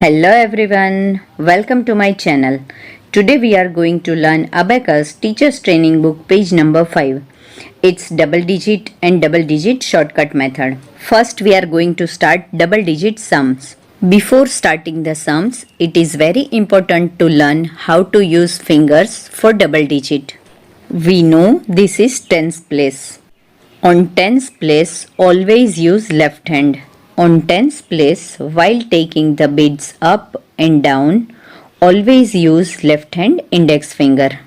Hello everyone, welcome to my channel. Today we are going to learn Abacus Teacher's Training Book page number 5. It's double digit and double digit shortcut method. First we are going to start double digit sums. Before starting the sums, it is very important to learn how to use fingers for double digit. We know this is tens place. On tens place, always use left hand. On tens place, while taking the beads up and down, always use left hand index finger.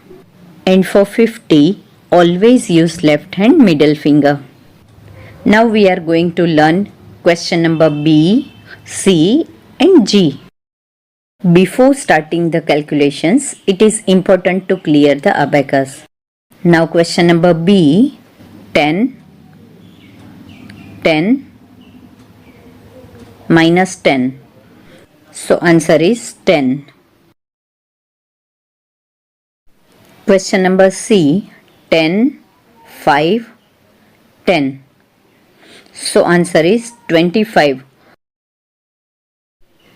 And for 50, always use left hand middle finger. Now we are going to learn question number B, C and G. Before starting the calculations, it is important to clear the abacus. Now question number B, 10, 10, minus 10. So answer is 10. Question number C, 10, 5, 10. So answer is 25.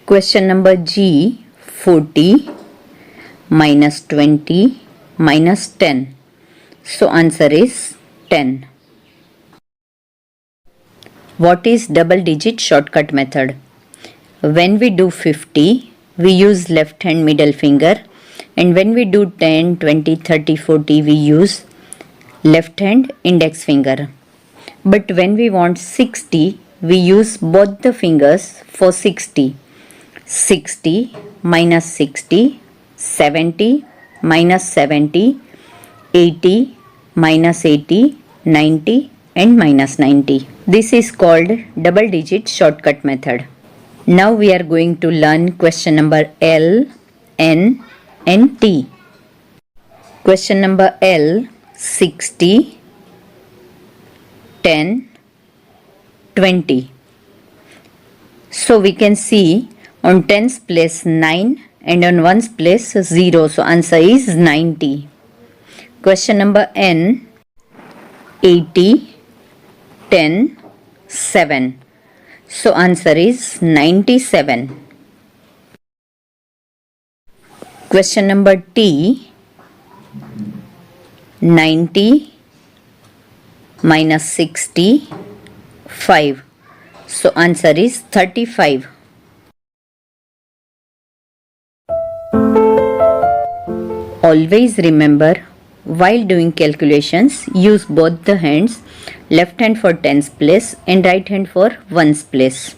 Question number G, 40, minus 20, minus 10. So answer is 10. What is double digit shortcut method? When we do 50, we use left hand middle finger, and when we do 10, 20, 30, 40, we use left hand index finger. But when we want 60, we use both the fingers for 60. 60 minus 60, 70 minus 70, 80 minus 80, 90 and minus 90. This is called double digit shortcut method. Now we are going to learn question number L, N and T. Question number L, 60, 10, 20. So we can see on tens place 9 and on ones place 0. So answer is 90. Question number N, 80, 10, 7. So answer is 97. Question number T, 90 minus 60, 5. So answer is 35. Always remember, while doing calculations, use both the hands, left hand for tens place and right hand for ones place.